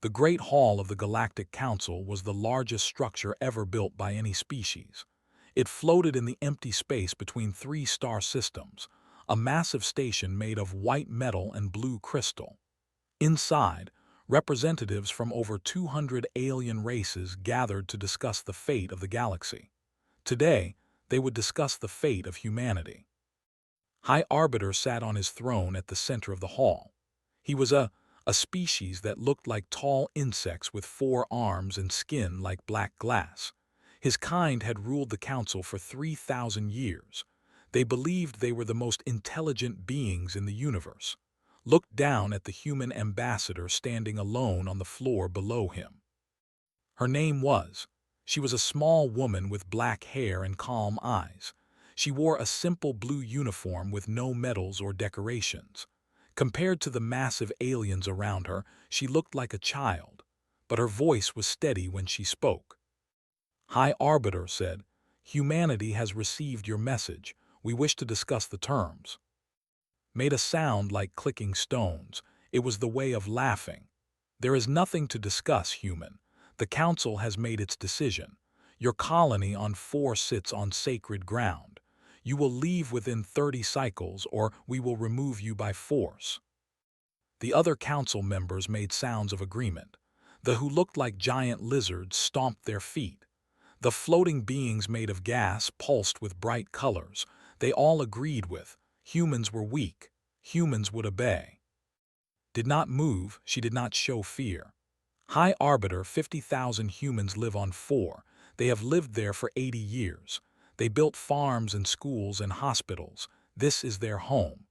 The Great Hall of the Galactic Council was the largest structure ever built by any species. It floated in the empty space between three star systems, a massive station made of white metal and blue crystal. Inside, representatives from over 200 alien races gathered to discuss the fate of the galaxy. Today, they would discuss the fate of humanity. High Arbiter sat on his throne at the center of the hall. He was a species that looked like tall insects with 4 arms and skin like black glass. His kind had ruled the council for 3,000 years. They believed they were the most intelligent beings in the universe. Looked down at the human ambassador standing alone on the floor below him. Her name was. She was a small woman with black hair and calm eyes. She wore a simple blue uniform with no medals or decorations. Compared to the massive aliens around her, she looked like a child, but her voice was steady when she spoke. High Arbiter said, "Humanity has received your message. We wish to discuss the terms." Made a sound like clicking stones. It was the way of laughing. "There is nothing to discuss, human. The council has made its decision. Your colony on 4 sits on sacred ground. You will leave within 30 cycles or we will remove you by force." The other council members made sounds of agreement. The who looked like giant lizards stomped their feet. The floating beings made of gas pulsed with bright colors. They all agreed with, humans were weak, humans would obey. Did not move, she did not show fear. High Arbiter, 50,000 humans live on 4. They have lived there for 80 years. They built farms and schools and hospitals. This is their home.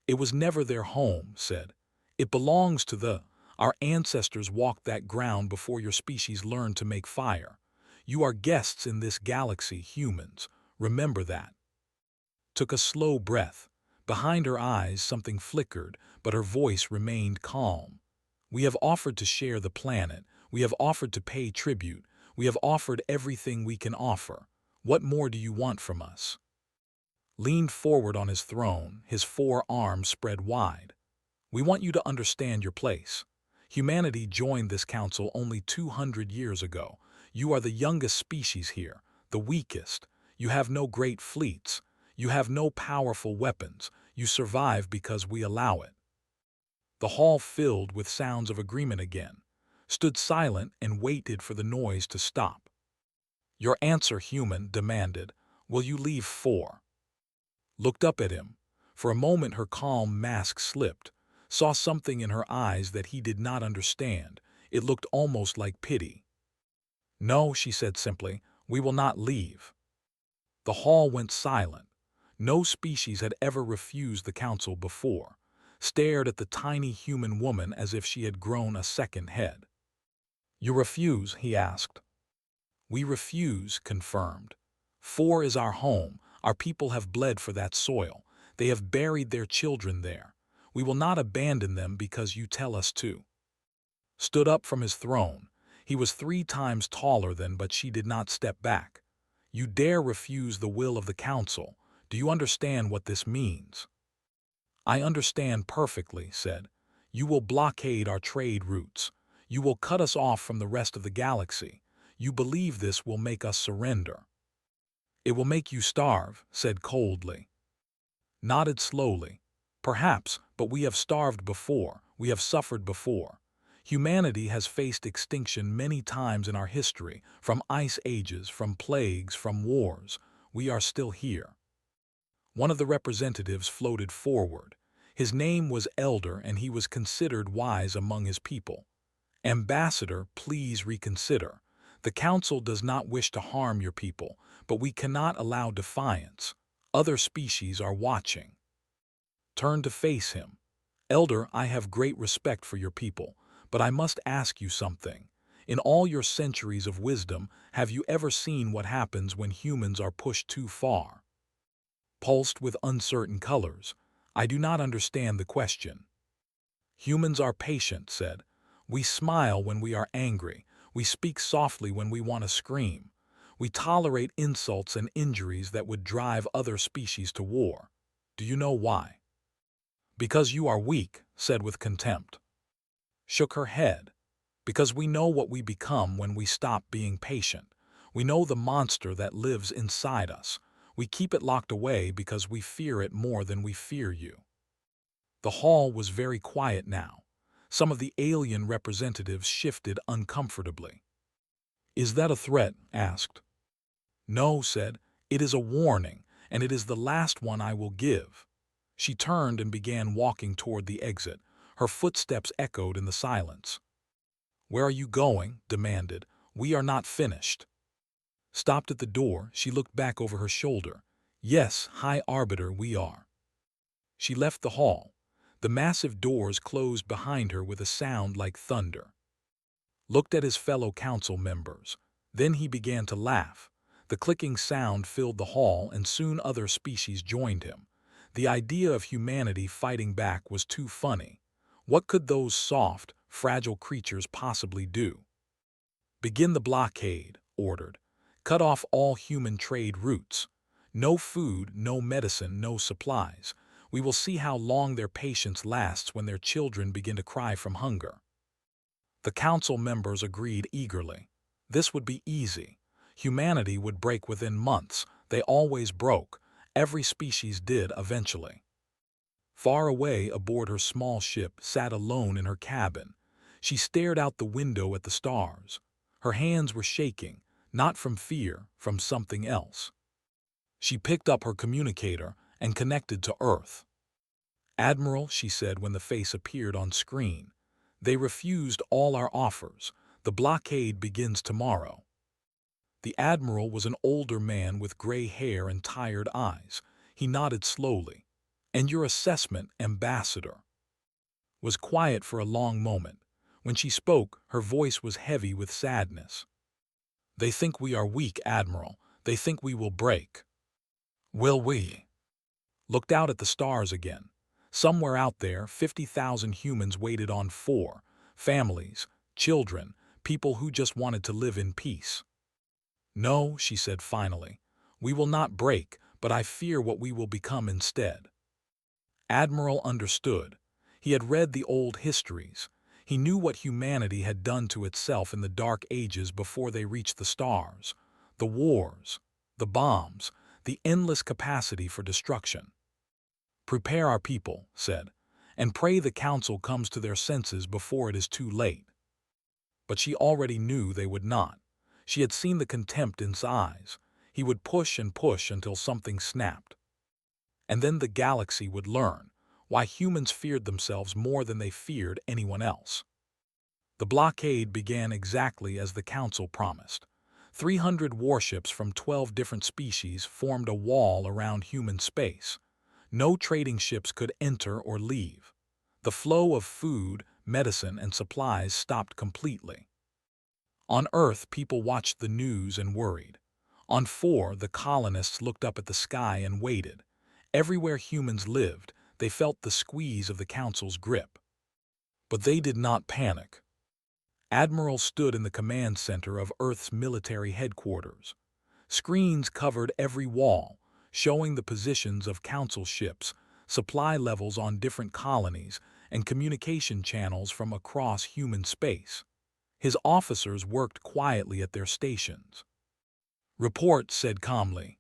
"It was never their home," said. "It belongs to our ancestors walked that ground before your species learned to make fire. You are guests in this galaxy, humans. Remember that." Took a slow breath. Behind her eyes something flickered, but her voice remained calm. "We have offered to share the planet. We have offered to pay tribute. We have offered everything we can offer. What more do you want from us?" Leaned forward on his throne, his 4 arms spread wide. "We want you to understand your place. Humanity joined this council only 200 years ago. You are the youngest species here, the weakest. You have no great fleets. You have no powerful weapons. You survive because we allow it." The hall filled with sounds of agreement again. Stood silent and waited for the noise to stop. "Your answer, human," demanded. "Will you leave 4?" Looked up at him. For a moment her calm mask slipped. Saw something in her eyes that he did not understand. It looked almost like pity. "No," she said simply, "we will not leave." The hall went silent. No species had ever refused the council before. Stared at the tiny human woman as if she had grown a second head. "You refuse?" he asked. "We refuse," confirmed. 4 is our home. Our people have bled for that soil. They have buried their children there. We will not abandon them because you tell us to." Stood up from his throne. He was 3 times taller than, but she did not step back. "You dare refuse the will of the council. Do you understand what this means?" "I understand perfectly," said. "You will blockade our trade routes. You will cut us off from the rest of the galaxy. You believe this will make us surrender." "It will make you starve," said coldly. Nodded slowly. "Perhaps, but we have starved before. We have suffered before. Humanity has faced extinction many times in our history, from ice ages, from plagues, from wars. We are still here." One of the representatives floated forward. His name was Elder and he was considered wise among his people. "Ambassador, please reconsider. The council does not wish to harm your people, but we cannot allow defiance. Other species are watching." Turned to face him. "Elder, I have great respect for your people, but I must ask you something. In all your centuries of wisdom, have you ever seen what happens when humans are pushed too far?" Pulsed with uncertain colors. "I do not understand the question." "Humans are patient," said. "We smile when we are angry. We speak softly when we want to scream. We tolerate insults and injuries that would drive other species to war. Do you know why?" "Because you are weak," said with contempt. Shook her head. Because we know what we become when we stop being patient. We know the monster that lives inside us. We keep it locked away because we fear it more than we fear you. The hall was very quiet now. Some of the alien representatives shifted uncomfortably. "Is that a threat?" asked. "No," said. "It is a warning, and it is the last one I will give." She turned and began walking toward the exit. Her footsteps echoed in the silence. "Where are you going?" demanded. "We are not finished." Stopped at the door, she looked back over her shoulder. "Yes, High Arbiter, we are." She left the hall. The massive doors closed behind her with a sound like thunder. Looked at his fellow council members. Then he began to laugh. The clicking sound filled the hall, and soon other species joined him. The idea of humanity fighting back was too funny. What could those soft, fragile creatures possibly do? "Begin the blockade," ordered. "Cut off all human trade routes. No food, no medicine, no supplies. We will see how long their patience lasts when their children begin to cry from hunger." The council members agreed eagerly. This would be easy. Humanity would break within months. They always broke. Every species did eventually. Far away aboard her small ship sat alone in her cabin. She stared out the window at the stars. Her hands were shaking, not from fear, from something else. She picked up her communicator and connected to Earth. "Admiral," she said when the face appeared on screen, "they refused all our offers. The blockade begins tomorrow." The Admiral was an older man with gray hair and tired eyes. He nodded slowly. "And your assessment, Ambassador?" Was quiet for a long moment. When she spoke, her voice was heavy with sadness. "They think we are weak, Admiral. They think we will break." "Will we?" Looked out at the stars again. Somewhere out there, 50,000 humans waited on families, children, people who just wanted to live in peace. "No," she said finally. "We will not break, but I fear what we will become instead." Admiral understood. He had read the old histories. He knew what humanity had done to itself in the dark ages before they reached the stars. The wars, the bombs, the endless capacity for destruction. "Prepare our people," said, "and pray the council comes to their senses before it is too late." But she already knew they would not. She had seen the contempt in his eyes. He would push and push until something snapped. And then the galaxy would learn why humans feared themselves more than they feared anyone else. The blockade began exactly as the council promised. 300 warships from 12 different species formed a wall around human space. No trading ships could enter or leave. The flow of food, medicine, and supplies stopped completely. On Earth, people watched the news and worried. On 4, the colonists looked up at the sky and waited. Everywhere humans lived, they felt the squeeze of the council's grip. But they did not panic. Admiral stood in the command center of Earth's military headquarters. Screens covered every wall, showing the positions of council ships, supply levels on different colonies, and communication channels from across human space. His officers worked quietly at their stations. "Report," said calmly.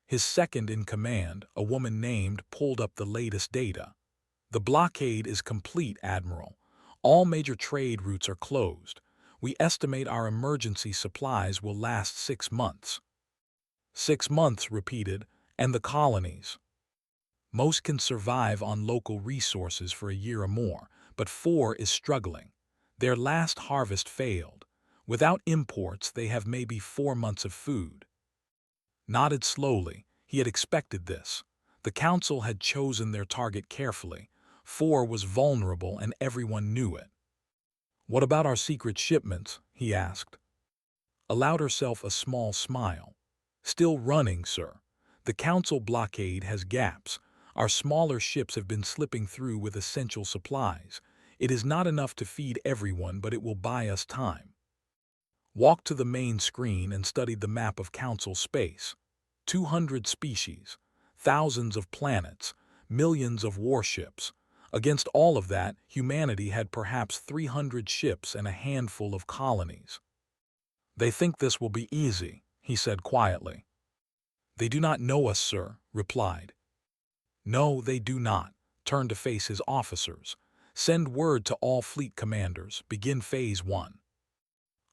His second-in-command, a woman named, pulled up the latest data. "The blockade is complete, Admiral. All major trade routes are closed. We estimate our emergency supplies will last 6 months." 6 months, repeated, "and the colonies?" "Most can survive on local resources for a year or more, but 4 is struggling. Their last harvest failed. Without imports, they have maybe 4 months of food." Nodded slowly. He had expected this. The council had chosen their target carefully. 4 was vulnerable and everyone knew it. "What about our secret shipments?" he asked. Allowed herself a small smile. "Still running, sir. The council blockade has gaps. Our smaller ships have been slipping through with essential supplies. It is not enough to feed everyone, but it will buy us time." Walked to the main screen and studied the map of council space. 200 species, thousands of planets, millions of warships, Against all of that, humanity had perhaps 300 ships and a handful of colonies. "They think this will be easy," he said quietly. "They do not know us, sir," replied. "No, they do not." Turned to face his officers. "Send word to all fleet commanders. Begin Phase 1.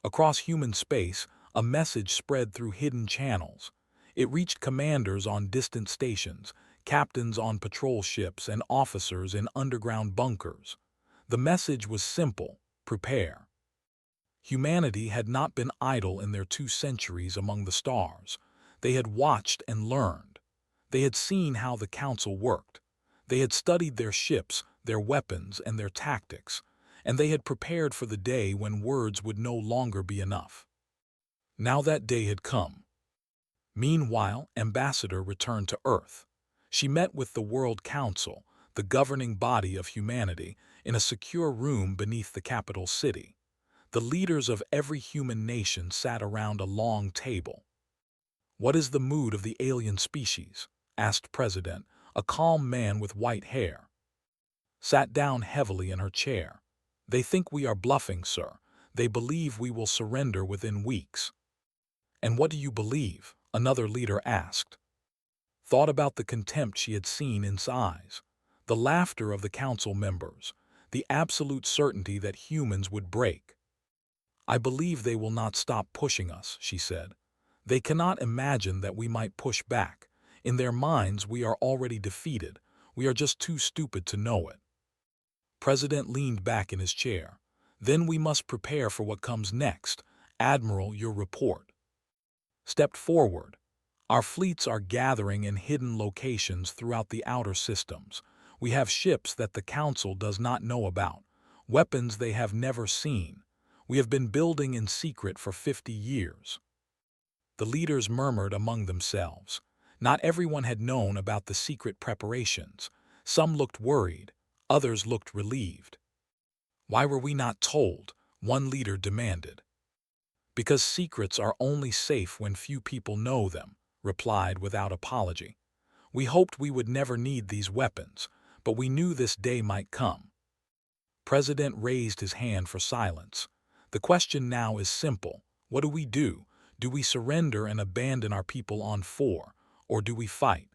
Across human space, a message spread through hidden channels. It reached commanders on distant stations, captains on patrol ships, and officers in underground bunkers. The message was simple: prepare. Humanity had not been idle in their 2 centuries among the stars. They had watched and learned. They had seen how the Council worked. They had studied their ships, their weapons, and their tactics, and they had prepared for the day when words would no longer be enough. Now that day had come. Meanwhile, Ambassador returned to Earth. She met with the World Council, the governing body of humanity, in a secure room beneath the capital city. The leaders of every human nation sat around a long table. "What is the mood of the alien species?" asked President, a calm man with white hair. Sat down heavily in her chair. "They think we are bluffing, sir. They believe we will surrender within weeks." "And what do you believe?" another leader asked. Thought about the contempt she had seen in his eyes, the laughter of the council members, the absolute certainty that humans would break. "I believe they will not stop pushing us," she said. "They cannot imagine that we might push back. In their minds, we are already defeated. We are just too stupid to know it." President leaned back in his chair. "Then we must prepare for what comes next. Admiral, your report." Stepped forward. "Our fleets are gathering in hidden locations throughout the outer systems. We have ships that the Council does not know about, weapons they have never seen. We have been building in secret for 50 years. The leaders murmured among themselves. Not everyone had known about the secret preparations. Some looked worried, others looked relieved. "Why were we not told?" one leader demanded. "Because secrets are only safe when few people know them," replied without apology. "We hoped we would never need these weapons, but we knew this day might come." President raised his hand for silence. "The question now is simple. What do we do? Do we surrender and abandon our people on 4, or do we fight?"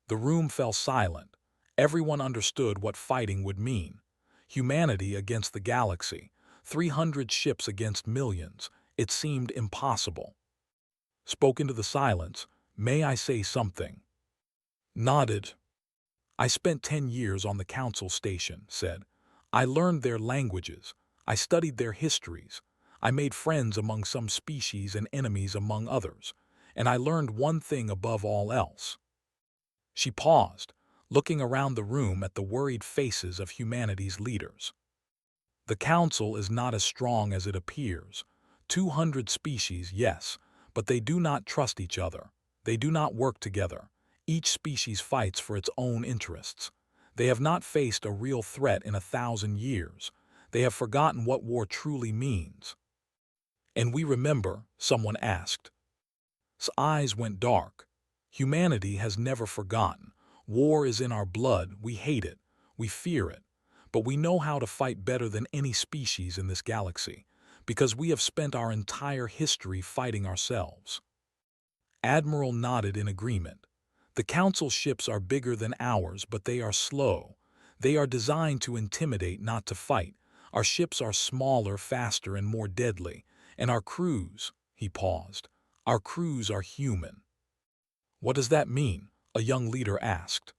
The room fell silent. Everyone understood what fighting would mean. Humanity against the galaxy, 300 ships against millions. It seemed impossible. Spoke into the silence. "May I say something?" Nodded. "I spent 10 years on the Council station," said. "I learned their languages. I studied their histories. I made friends among some species and enemies among others. And I learned one thing above all else." She paused, looking around the room at the worried faces of humanity's leaders. "The Council is not as strong as it appears. 200 species, yes, but they do not trust each other. They do not work together. Each species fights for its own interests. They have not faced a real threat in 1,000 years. They have forgotten what war truly means." "And we remember?" someone asked. His eyes went dark. "Humanity has never forgotten. War is in our blood. We hate it. We fear it. But we know how to fight better than any species in this galaxy, because we have spent our entire history fighting ourselves." Admiral nodded in agreement. "The Council ships are bigger than ours, but they are slow. They are designed to intimidate, not to fight. Our ships are smaller, faster, and more deadly. And our crews," he paused, "our crews are human." "What does that mean?" a young leader asked.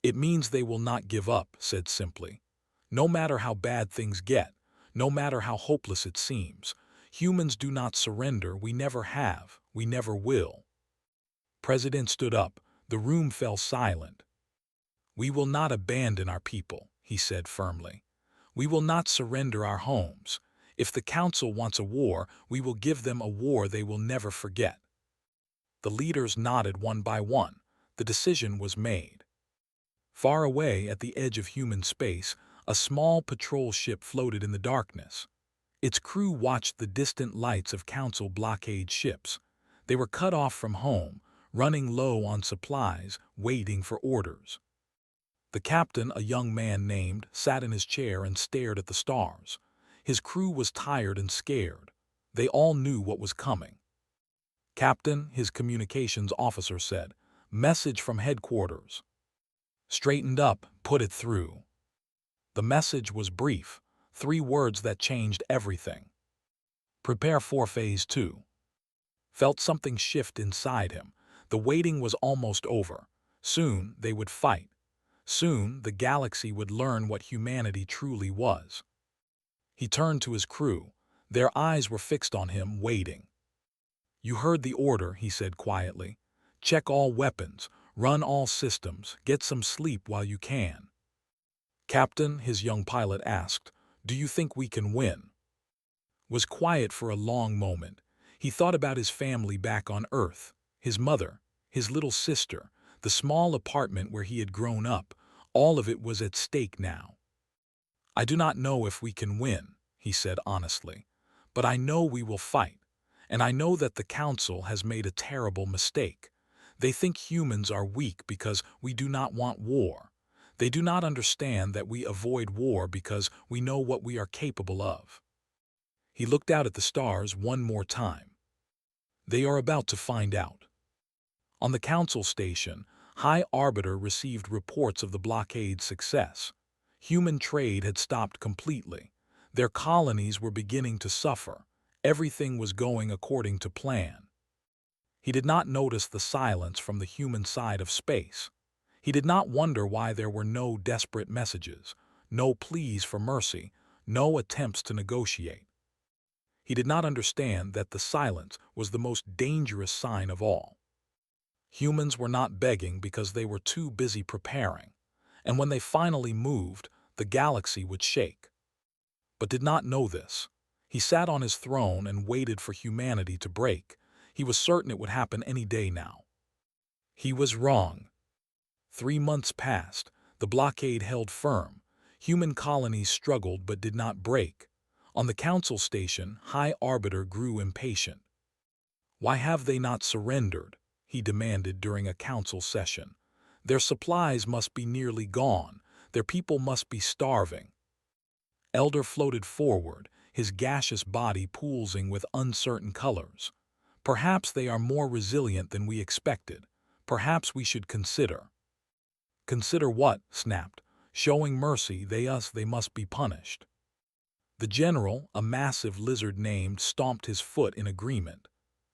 "It means they will not give up," said simply. "No matter how bad things get, no matter how hopeless it seems, humans do not surrender. We never have. We never will." President stood up. The room fell silent. "We will not abandon our people," he said firmly. "We will not surrender our homes. If the Council wants a war, we will give them a war they will never forget." The leaders nodded one by one. The decision was made. Far away at the edge of human space, a small patrol ship floated in the darkness. Its crew watched the distant lights of Council blockade ships. They were cut off from home, running low on supplies, waiting for orders. The captain, a young man named, sat in his chair and stared at the stars. His crew was tired and scared. They all knew what was coming. "Captain," his communications officer said, "message from headquarters." "Straightened up, put it through." The message was brief, 3 words that changed everything. "Prepare for Phase 2. Felt something shift inside him. The waiting was almost over. Soon they would fight. Soon the galaxy would learn what humanity truly was. He turned to his crew. Their eyes were fixed on him, waiting. "You heard the order," he said quietly. "Check all weapons, run all systems, get some sleep while you can." "Captain," his young pilot asked, "do you think we can win?" Was quiet for a long moment. He thought about his family back on Earth, his mother, his little sister, the small apartment where he had grown up. All of it was at stake now. "I do not know if we can win," he said honestly, "but I know we will fight. And I know that the Council has made a terrible mistake. They think humans are weak because we do not want war. They do not understand that we avoid war because we know what we are capable of." He looked out at the stars one more time. "They are about to find out." On the Council station, High Arbiter received reports of the blockade's success. Human trade had stopped completely. Their colonies were beginning to suffer. Everything was going according to plan. He did not notice the silence from the human side of space. He did not wonder why there were no desperate messages, no pleas for mercy, no attempts to negotiate. He did not understand that the silence was the most dangerous sign of all. Humans were not begging because they were too busy preparing, and when they finally moved, the galaxy would shake. But did not know this. He sat on his throne and waited for humanity to break. He was certain it would happen any day now. He was wrong. 3 months passed. The blockade held firm. Human colonies struggled but did not break. On the Council station, High Arbiter grew impatient. "Why have they not surrendered?" he demanded during a council session. "Their supplies must be nearly gone. Their people must be starving." Elder floated forward, his gaseous body pulsing with uncertain colors. "Perhaps they are more resilient than we expected. Perhaps we should consider." "Consider what?" snapped. "Showing mercy, they must be punished." The general, a massive lizard named, stomped his foot in agreement.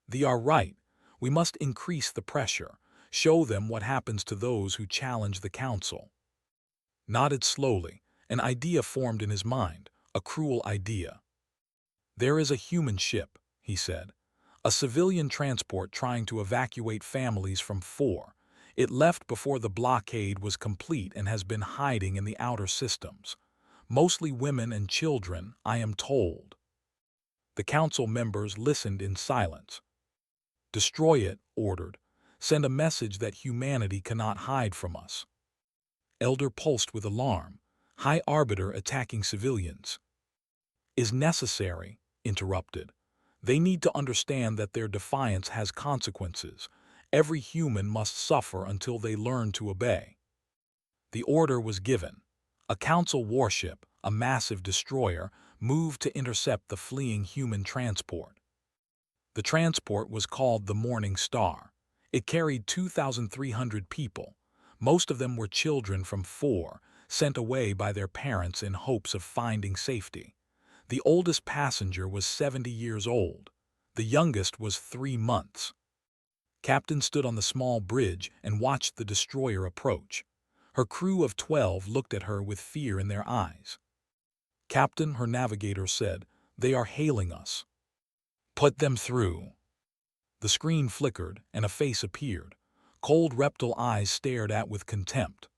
"They are right. We must increase the pressure. Show them what happens to those who challenge the Council." Nodded slowly. An idea formed in his mind, a cruel idea. "There is a human ship," he said. "A civilian transport trying to evacuate families from 4. It left before the blockade was complete and has been hiding in the outer systems. Mostly women and children, I am told." The Council members listened in silence. "Destroy it," ordered. "Send a message that humanity cannot hide from us." Elder pulsed with alarm. High Arbiter attacking civilians is necessary, interrupted. "They need to understand that their defiance has consequences. Every human must suffer until they learn to obey." The order was given. A Council warship, a massive destroyer, moved to intercept the fleeing human transport. The transport was called the Morning Star. It carried 2,300 people. Most of them were children from 4, sent away by their parents in hopes of finding safety. The oldest passenger was 70 years old. The youngest was 3 months. Captain stood on the small bridge and watched the destroyer approach. Her crew of 12 looked at her with fear in their eyes. "Captain," her navigator said, "they are hailing us." "Put them through." The screen flickered and a face appeared. Cold reptile eyes stared at with contempt.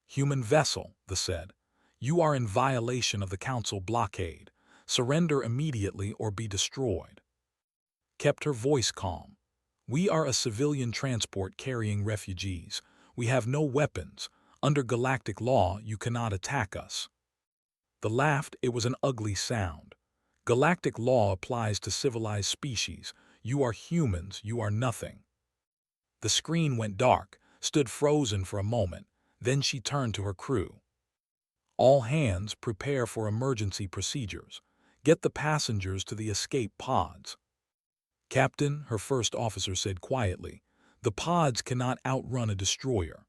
"Human vessel," they said. "You are in violation of the Council blockade. Surrender immediately or be destroyed." Kept her voice calm. "We are a civilian transport carrying refugees. We have no weapons. Under galactic law, you cannot attack us." They laughed. It was an ugly sound. "Galactic law applies to civilized species. You are humans, you are nothing." The screen went dark, stood frozen for a moment. Then she turned to her crew. All hands, prepare for emergency procedures. Get the passengers to the escape pods. Captain, her first officer said quietly, the pods cannot outrun a destroyer.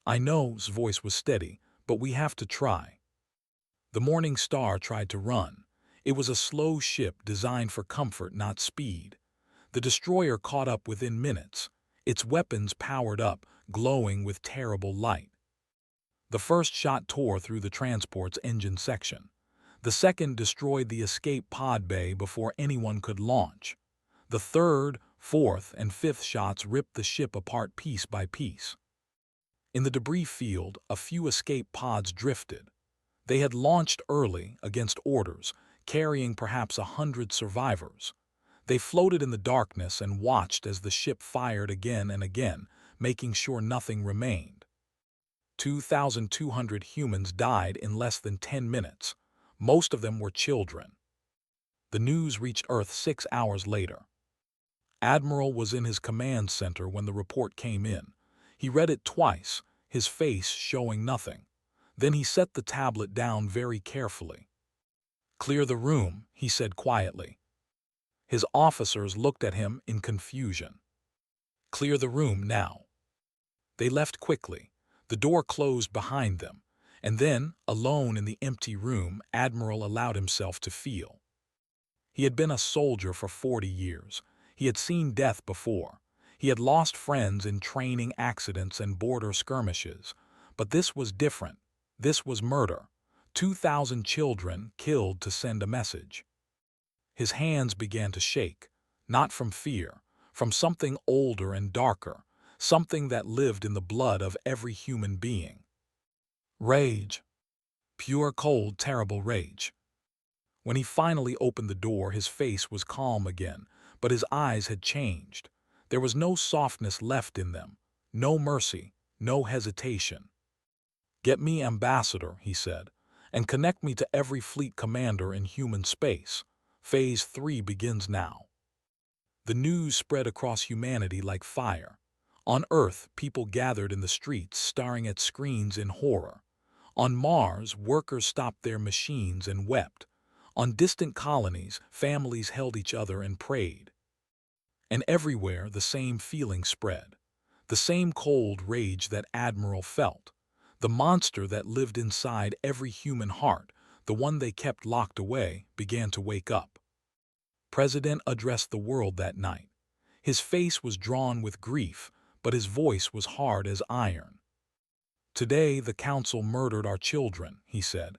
I know, his voice was steady, but we have to try. The Morning Star tried to run. It was a slow ship designed for comfort, not speed. The destroyer caught up within minutes, its weapons powered up, glowing with terrible light. The first shot tore through the transport's engine section. The second destroyed the escape pod bay before anyone could launch. The third, fourth, and fifth shots ripped the ship apart piece by piece. In the debris field, a few escape pods drifted. They had launched early, against orders, carrying perhaps 100 survivors. They floated in the darkness and watched as the ship fired again and again, making sure nothing remained. 2,200 humans died in less than 10 minutes. Most of them were children. The news reached Earth 6 hours later. Admiral was in his command center when the report came in. He read it twice, his face showing nothing. Then he set the tablet down very carefully. "Clear the room," he said quietly. His officers looked at him in confusion. "Clear the room now." They left quickly. The door closed behind them, and then, alone in the empty room, Admiral allowed himself to feel. He had been a soldier for 40 years. He had seen death before. He had lost friends in training accidents and border skirmishes. But this was different. This was murder. 2,000 children killed to send a message. His hands began to shake, not from fear, from something older and darker, something that lived in the blood of every human being. Rage. Pure, cold, terrible rage. When he finally opened the door, his face was calm again, but his eyes had changed. There was no softness left in them, no mercy, no hesitation. "Get me Ambassador," he said, "and connect me to every fleet commander in human space. Phase 3 begins now." The news spread across humanity like fire. On Earth, people gathered in the streets, staring at screens in horror. On Mars, workers stopped their machines and wept. On distant colonies, families held each other and prayed. And everywhere, the same feeling spread. The same cold rage that Admiral felt. The monster that lived inside every human heart, the one they kept locked away, began to wake up. President addressed the world that night. His face was drawn with grief, but his voice was hard as iron. "Today the council murdered our children," he said.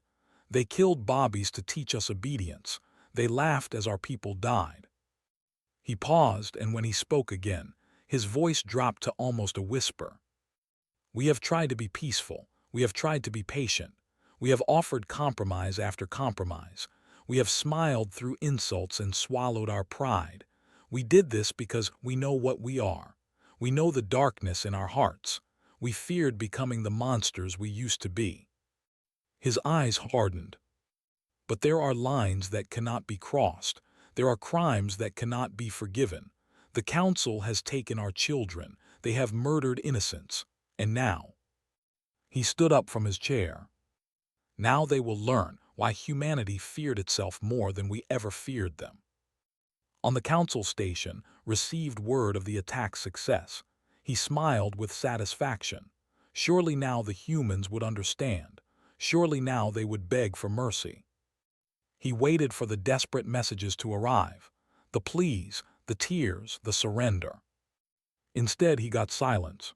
"They killed Bobbies to teach us obedience. They laughed as our people died." He paused, and when he spoke again, his voice dropped to almost a whisper. "We have tried to be peaceful. We have tried to be patient. We have offered compromise after compromise. We have smiled through insults and swallowed our pride. We did this because we know what we are. We know the darkness in our hearts. We feared becoming the monsters we used to be." His eyes hardened. "But there are lines that cannot be crossed. There are crimes that cannot be forgiven. The council has taken our children. They have murdered innocents. And now—" He stood up from his chair. "Now they will learn why humanity feared itself more than we ever feared them." On the council station, received word of the attack's success. He smiled with satisfaction. Surely now the humans would understand. Surely now they would beg for mercy. He waited for the desperate messages to arrive. The pleas, the tears, the surrender. Instead, he got silence.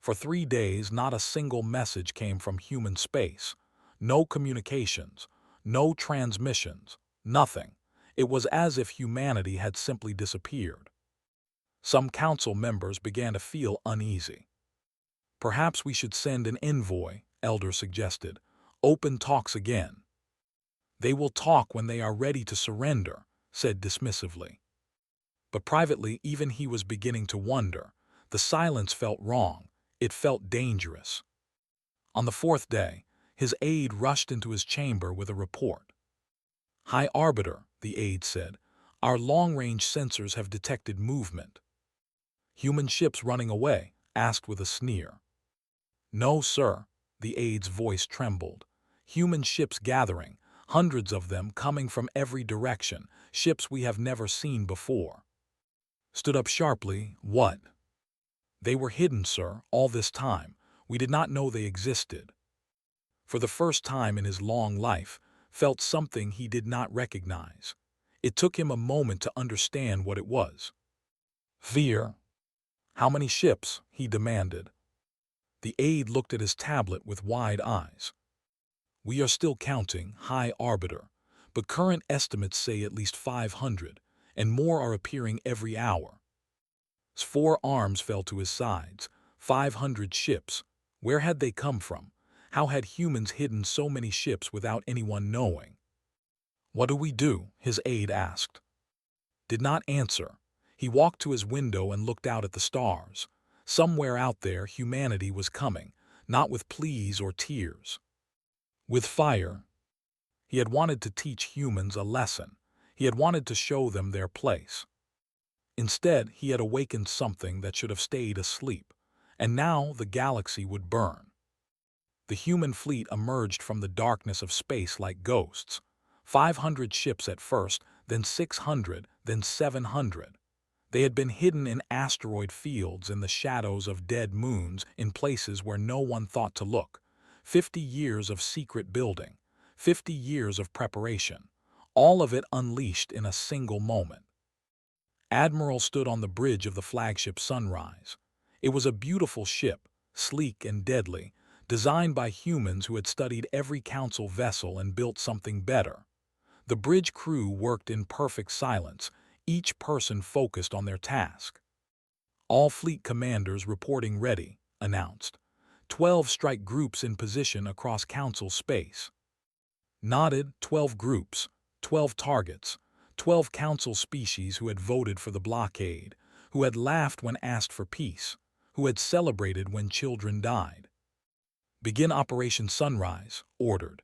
For 3 days, not a single message came from human space. No communications, no transmissions, nothing. It was as if humanity had simply disappeared. Some council members began to feel uneasy. "Perhaps we should send an envoy," Elder suggested. "Open talks again." "They will talk when they are ready to surrender," said dismissively. But privately, even he was beginning to wonder. The silence felt wrong. It felt dangerous. On the 4th day, his aide rushed into his chamber with a report. "High Arbiter," the aide said, "our long-range sensors have detected movement." "Human ships running away?" asked with a sneer. No, sir, the aide's voice trembled. Human ships gathering, hundreds of them coming from every direction, ships we have never seen before. Stood up sharply, what? They were hidden, sir, all this time. We did not know they existed. For the first time in his long life, felt something he did not recognize. It took him a moment to understand what it was. Fear. How many ships? He demanded. The aide looked at his tablet with wide eyes. We are still counting, High Arbiter, but current estimates say at least 500, and more are appearing every hour. His four arms fell to his sides. 500 ships. Where had they come from? How had humans hidden so many ships without anyone knowing? What do we do? His aide asked. Did not answer. He walked to his window and looked out at the stars. Somewhere out there, humanity was coming, not with pleas or tears. With fire. He had wanted to teach humans a lesson. He had wanted to show them their place. Instead, he had awakened something that should have stayed asleep, and now the galaxy would burn. The human fleet emerged from the darkness of space like ghosts. 500 ships at first, then 600, then 700. They had been hidden in asteroid fields in the shadows of dead moons in places where no one thought to look. 50 years of secret building, 50 years of preparation, all of it unleashed in a single moment. Admiral stood on the bridge of the flagship Sunrise. It was a beautiful ship, sleek and deadly, designed by humans who had studied every council vessel and built something better. The bridge crew worked in perfect silence, each person focused on their task. All fleet commanders reporting ready, announced. 12 strike groups in position across council space. Nodded, 12 groups, 12 targets, 12 council species who had voted for the blockade, who had laughed when asked for peace, who had celebrated when children died. Begin Operation Sunrise, ordered.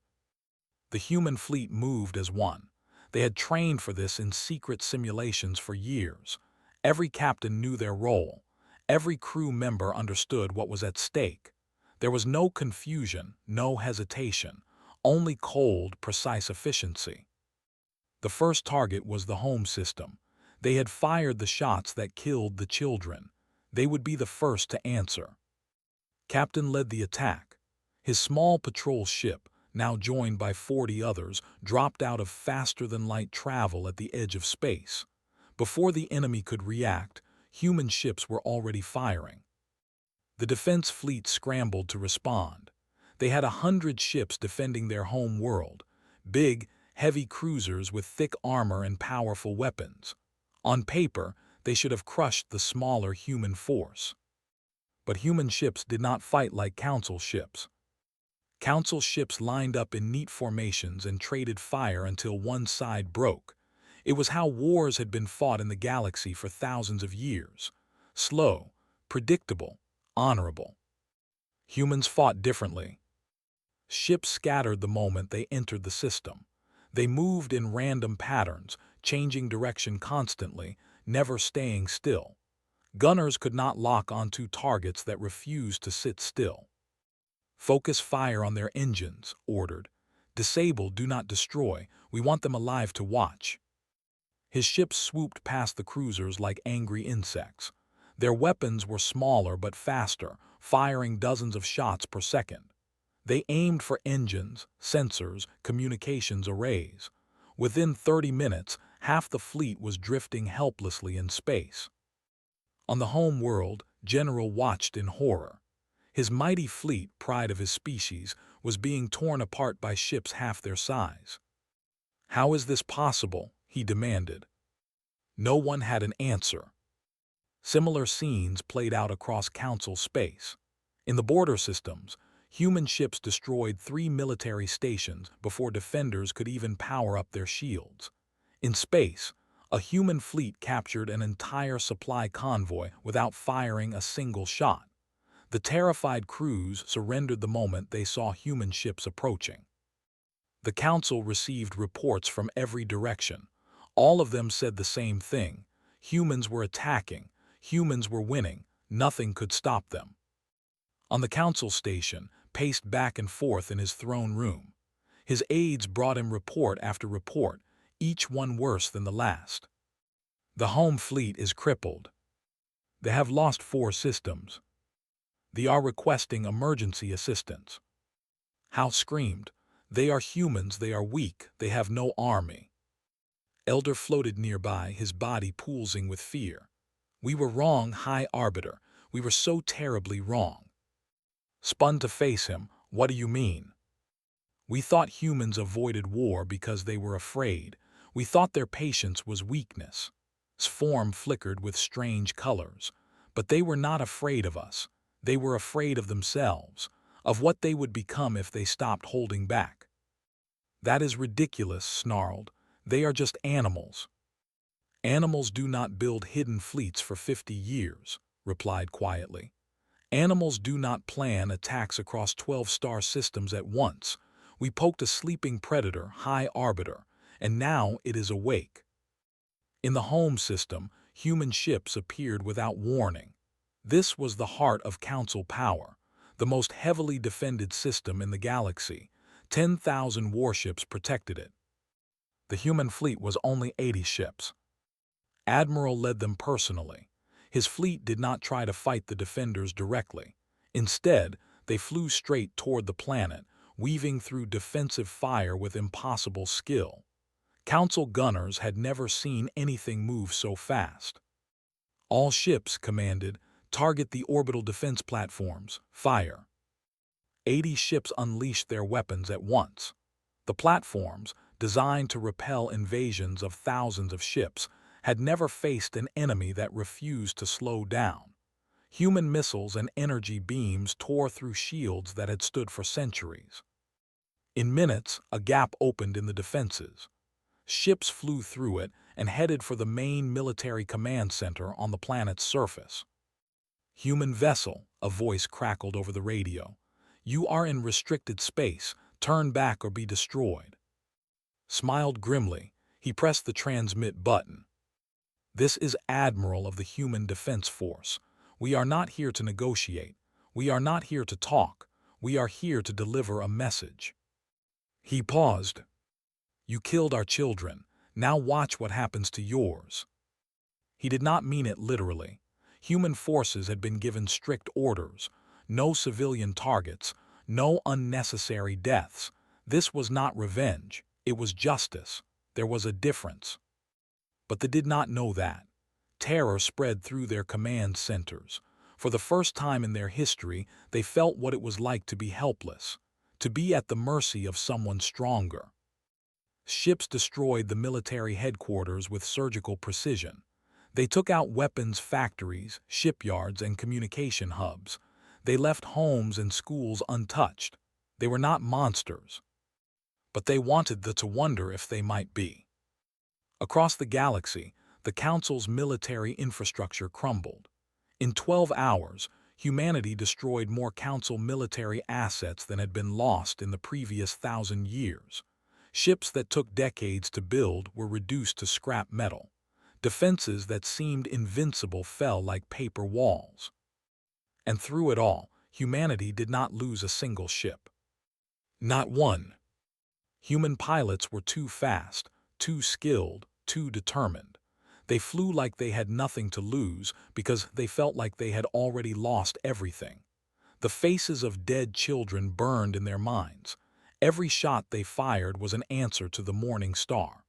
The human fleet moved as one. They had trained for this in secret simulations for years. Every captain knew their role. Every crew member understood what was at stake. There was no confusion, no hesitation, only cold, precise efficiency. The first target was the home system. They had fired the shots that killed the children. They would be the first to answer. Captain led the attack. His small patrol ship, now joined by 40 others, dropped out of faster-than-light travel at the edge of space. Before the enemy could react, human ships were already firing. The defense fleet scrambled to respond. They had 100 ships defending their home world, big, heavy cruisers with thick armor and powerful weapons. On paper, they should have crushed the smaller human force. But human ships did not fight like council ships. Council ships lined up in neat formations and traded fire until one side broke. It was how wars had been fought in the galaxy for thousands of years. Slow, predictable, honorable. Humans fought differently. Ships scattered the moment they entered the system. They moved in random patterns, changing direction constantly, never staying still. Gunners could not lock onto targets that refused to sit still. Focus fire on their engines, ordered. Disable, do not destroy. We want them alive to watch. His ships swooped past the cruisers like angry insects. Their weapons were smaller but faster, firing dozens of shots per second. They aimed for engines, sensors, communications arrays. Within 30 minutes, half the fleet was drifting helplessly in space. On the home world, General watched in horror. His mighty fleet, pride of his species, was being torn apart by ships half their size. How is this possible? He demanded. No one had an answer. Similar scenes played out across council space. In the border systems, human ships destroyed 3 military stations before defenders could even power up their shields. In space, a human fleet captured an entire supply convoy without firing a single shot. The terrified crews surrendered the moment they saw human ships approaching. The council received reports from every direction. All of them said the same thing. Humans were attacking. Humans were winning. Nothing could stop them. On the council station, paced back and forth in his throne room. His aides brought him report after report, each one worse than the last. The home fleet is crippled. They have lost 4 systems. They are requesting emergency assistance. House screamed, "They are humans, they are weak, they have no army." Elder floated nearby, his body pulsing with fear. "We were wrong, High Arbiter. We were so terribly wrong." Spun to face him, "What do you mean?" "We thought humans avoided war because they were afraid. We thought their patience was weakness." His form flickered with strange colors. "But they were not afraid of us. They were afraid of themselves, of what they would become if they stopped holding back." "That is ridiculous," snarled. "They are just animals." "Animals do not build hidden fleets for 50 years, replied quietly. "Animals do not plan attacks across 12 star systems at once. We poked a sleeping predator, High Arbiter, and now it is awake." In the home system, human ships appeared without warning. This was the heart of Council power, the most heavily defended system in the galaxy. 10,000 warships protected it. The human fleet was only 80 ships. Admiral led them personally. His fleet did not try to fight the defenders directly. Instead, they flew straight toward the planet, weaving through defensive fire with impossible skill. Council gunners had never seen anything move so fast. "All ships," commanded, "target the orbital defense platforms. Fire." 80 ships unleashed their weapons at once. The platforms, designed to repel invasions of thousands of ships, had never faced an enemy that refused to slow down. Human missiles and energy beams tore through shields that had stood for centuries. In minutes, a gap opened in the defenses. Ships flew through it and headed for the main military command center on the planet's surface. "Human vessel," a voice crackled over the radio. "You are in restricted space. Turn back or be destroyed." Smiled grimly, he pressed the transmit button. "This is Admiral of the Human Defense Force. We are not here to negotiate. We are not here to talk. We are here to deliver a message." He paused. "You killed our children. Now watch what happens to yours." He did not mean it literally. Human forces had been given strict orders. No civilian targets, no unnecessary deaths. This was not revenge. It was justice. There was a difference. But they did not know that. Terror spread through their command centers. For the first time in their history, they felt what it was like to be helpless, to be at the mercy of someone stronger. Ships destroyed the military headquarters with surgical precision. They took out weapons factories, shipyards, and communication hubs. They left homes and schools untouched. They were not monsters. But they wanted to wonder if they might be. Across the galaxy, the Council's military infrastructure crumbled. In 12 hours, humanity destroyed more Council military assets than had been lost in the previous 1,000 years. Ships that took decades to build were reduced to scrap metal. Defenses that seemed invincible fell like paper walls. And through it all, humanity did not lose a single ship. Not one. Human pilots were too fast, too skilled, too determined. They flew like they had nothing to lose because they felt like they had already lost everything. The faces of dead children burned in their minds. Every shot they fired was an answer to the morning star.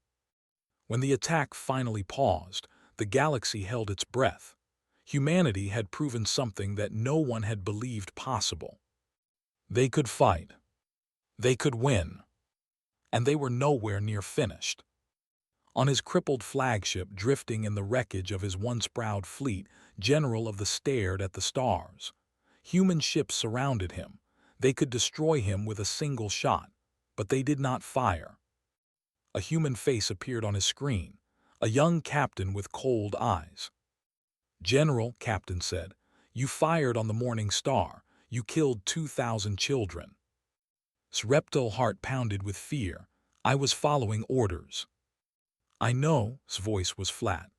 When the attack finally paused, the galaxy held its breath. Humanity had proven something that no one had believed possible. They could fight. They could win. And they were nowhere near finished. On his crippled flagship drifting in the wreckage of his once proud fleet, General of the stared at the stars. Human ships surrounded him. They could destroy him with a single shot, but they did not fire. A human face appeared on his screen, a young captain with cold eyes. "General," Captain said, "you fired on the Morning Star. You killed 2,000 children." His reptile heart pounded with fear. "I was following orders." "I know," his voice was flat.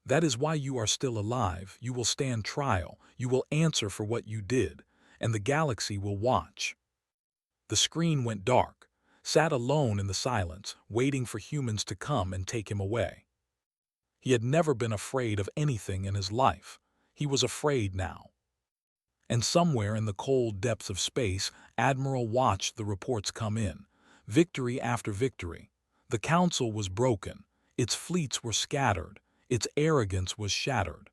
"That is why you are still alive. You will stand trial. You will answer for what you did. and the galaxy will watch." The screen went dark, sat alone in the silence, waiting for humans to come and take him away. He had never been afraid of anything in his life. He was afraid now. And somewhere in the cold depths of space, Admiral watched the reports come in, victory after victory. The Council was broken, its fleets were scattered, its arrogance was shattered.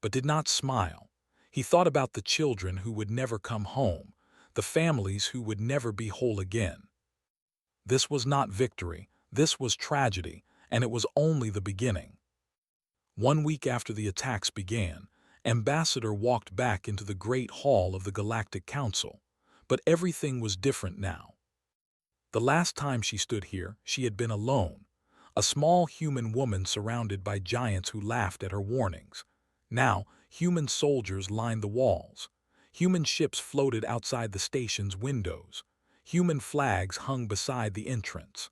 But did not smile. He thought about the children who would never come home, the families who would never be whole again. This was not victory, this was tragedy, and it was only the beginning. 1 week after the attacks began, Ambassador walked back into the Great Hall of the Galactic Council, but everything was different now. The last time she stood here, she had been alone, a small human woman surrounded by giants who laughed at her warnings. Now, human soldiers lined the walls. Human ships floated outside the station's windows. Human flags hung beside the entrance.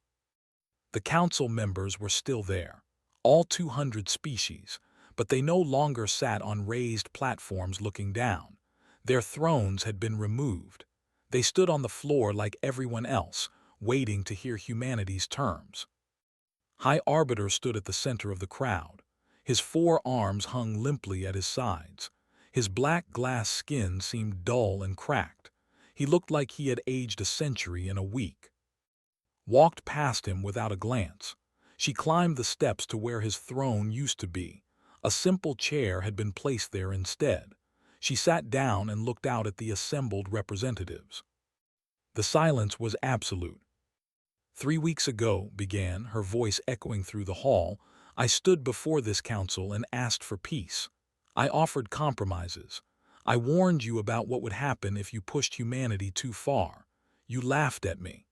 The council members were still there, all 200 species, but they no longer sat on raised platforms looking down. Their thrones had been removed. They stood on the floor like everyone else, waiting to hear humanity's terms. High Arbiter stood at the center of the crowd. His 4 arms hung limply at his sides. His black glass skin seemed dull and cracked. He looked like he had aged a century in a week. Walked past him without a glance. She climbed the steps to where his throne used to be. A simple chair had been placed there instead. She sat down and looked out at the assembled representatives. The silence was absolute. 3 weeks ago, began, her voice echoing through the hall, I stood before this council and asked for peace. I offered compromises. I warned you about what would happen if you pushed humanity too far. You laughed at me.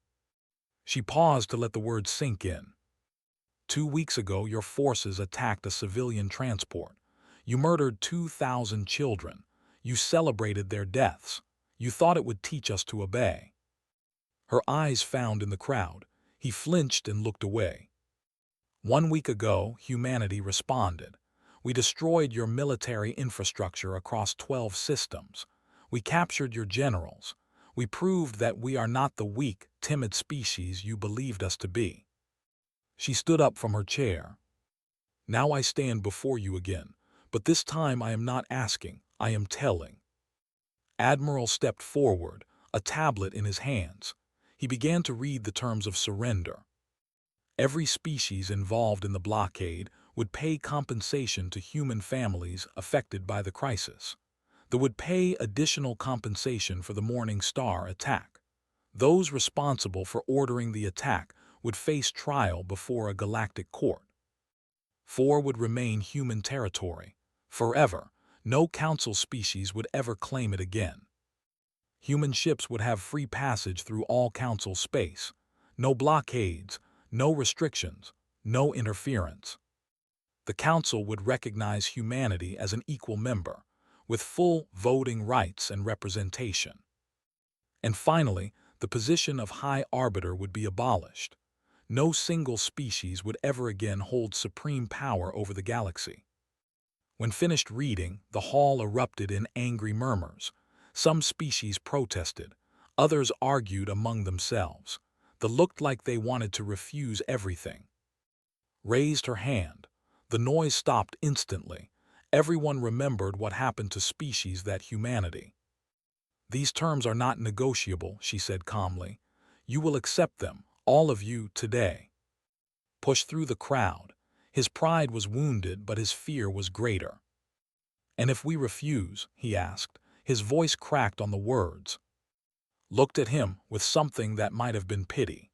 She paused to let the words sink in. 2 weeks ago, your forces attacked a civilian transport. You murdered 2,000 children. You celebrated their deaths. You thought it would teach us to obey. Her eyes found in the crowd. He flinched and looked away. 1 week ago, humanity responded. We destroyed your military infrastructure across 12 systems. We captured your generals. We proved that we are not the weak, timid species you believed us to be. She stood up from her chair. Now I stand before you again, but this time I am not asking, I am telling. Admiral stepped forward, a tablet in his hands. He began to read the terms of surrender. Every species involved in the blockade would pay compensation to human families affected by the crisis. They would pay additional compensation for the Morning Star attack. Those responsible for ordering the attack would face trial before a galactic court. 4 would remain human territory. Forever, no council species would ever claim it again. Human ships would have free passage through all council space. No blockades, no restrictions, no interference. The council would recognize humanity as an equal member, with full voting rights and representation. And finally, the position of High Arbiter would be abolished. No single species would ever again hold supreme power over the galaxy. When finished reading, the hall erupted in angry murmurs. Some species protested, others argued among themselves. They looked like they wanted to refuse everything. Raised her hand. The noise stopped instantly. Everyone remembered what happened to species that humanity. These terms are not negotiable, she said calmly. You will accept them, all of you, today. Pushed through the crowd. His pride was wounded, but his fear was greater. And if we refuse, he asked, his voice cracked on the words. Looked at him with something that might have been pity.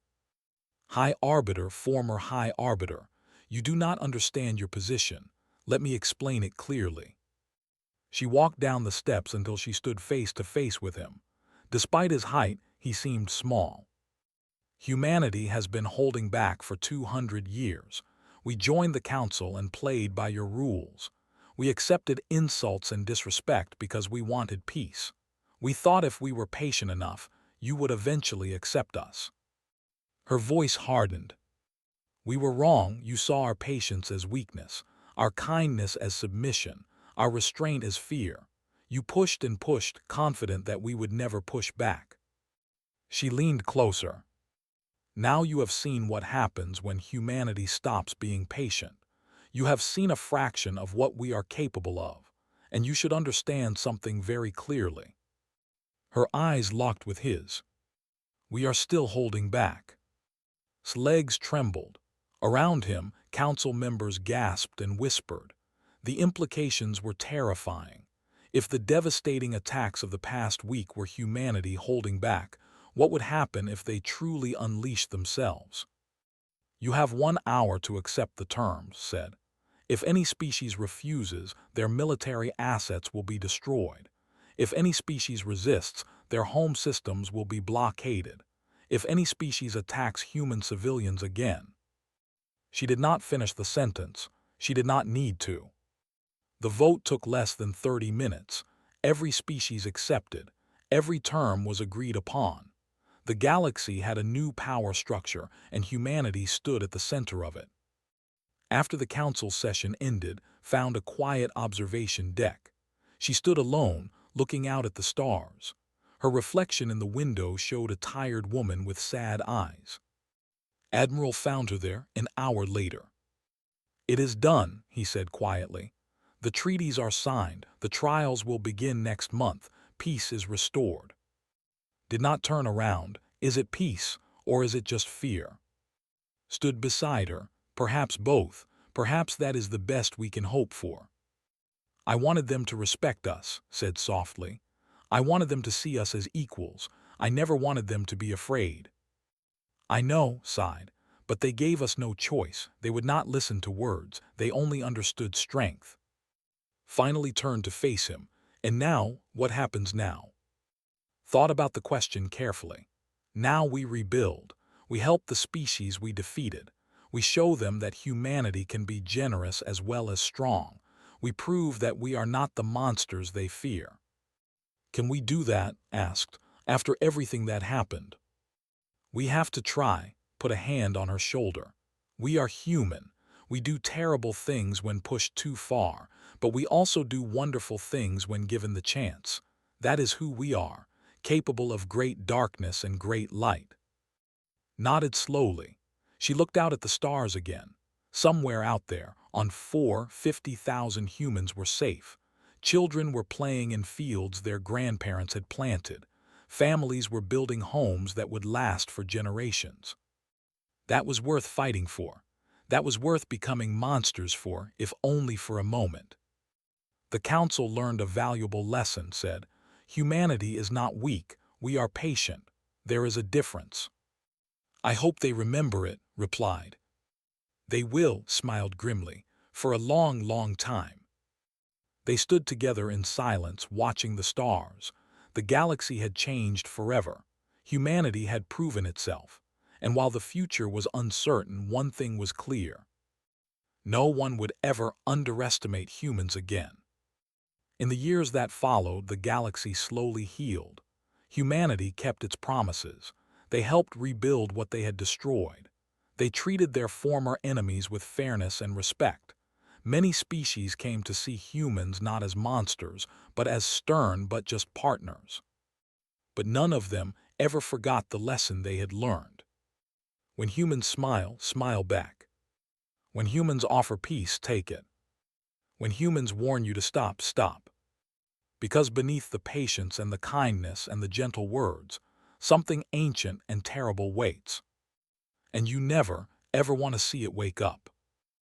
High Arbiter, former High Arbiter, you do not understand your position. Let me explain it clearly. She walked down the steps until she stood face to face with him. Despite his height, he seemed small. Humanity has been holding back for 200 years. We joined the council and played by your rules. We accepted insults and disrespect because we wanted peace. We thought if we were patient enough, you would eventually accept us. Her voice hardened. We were wrong. You saw our patience as weakness, our kindness as submission, our restraint as fear. You pushed and pushed, confident that we would never push back. She leaned closer. Now you have seen what happens when humanity stops being patient. You have seen a fraction of what we are capable of, and you should understand something very clearly. Her eyes locked with his. We are still holding back. His legs trembled. Around him, council members gasped and whispered. The implications were terrifying. If the devastating attacks of the past week were humanity holding back, what would happen if they truly unleashed themselves? You have 1 hour to accept the terms, said. If any species refuses, their military assets will be destroyed. If any species resists, their home systems will be blockaded. If any species attacks human civilians again. She did not finish the sentence. She did not need to. The vote took less than 30 minutes. Every species accepted. Every term was agreed upon. The galaxy had a new power structure, and humanity stood at the center of it. After the council session ended, found a quiet observation deck. She stood alone, looking out at the stars. Her reflection in the window showed a tired woman with sad eyes. Admiral found her there an hour later. It is done, he said quietly. The treaties are signed. The trials will begin next month. Peace is restored. Did not turn around. Is it peace, or is it just fear? Stood beside her. Perhaps both. Perhaps that is the best we can hope for. I wanted them to respect us, said softly. I wanted them to see us as equals. I never wanted them to be afraid. I know, sighed, but they gave us no choice. They would not listen to words. They only understood strength. Finally turned to face him. And now, what happens now? Thought about the question carefully. Now we rebuild. We help the species we defeated. We show them that humanity can be generous as well as strong. We prove that we are not the monsters they fear. Can we do that? Asked, after everything that happened. We have to try, put a hand on her shoulder. We are human. We do terrible things when pushed too far, but we also do wonderful things when given the chance. That is who we are, capable of great darkness and great light. Nodded slowly. She looked out at the stars again. Somewhere out there, on 50,000 humans were safe. Children were playing in fields their grandparents had planted. Families were building homes that would last for generations. That was worth fighting for. That was worth becoming monsters for, if only for a moment. The council learned a valuable lesson, said. Humanity is not weak. We are patient. There is a difference. I hope they remember it, replied. They will, smiled grimly, for a long, long time. They stood together in silence, watching the stars. The galaxy had changed forever. Humanity had proven itself. And while the future was uncertain, one thing was clear. No one would ever underestimate humans again. In the years that followed, the galaxy slowly healed. Humanity kept its promises. They helped rebuild what they had destroyed. They treated their former enemies with fairness and respect. Many species came to see humans not as monsters, but as stern but just partners. But none of them ever forgot the lesson they had learned. When humans smile, smile back. When humans offer peace, take it. When humans warn you to stop, stop. Because beneath the patience and the kindness and the gentle words, something ancient and terrible waits. And you never, ever want to see it wake up.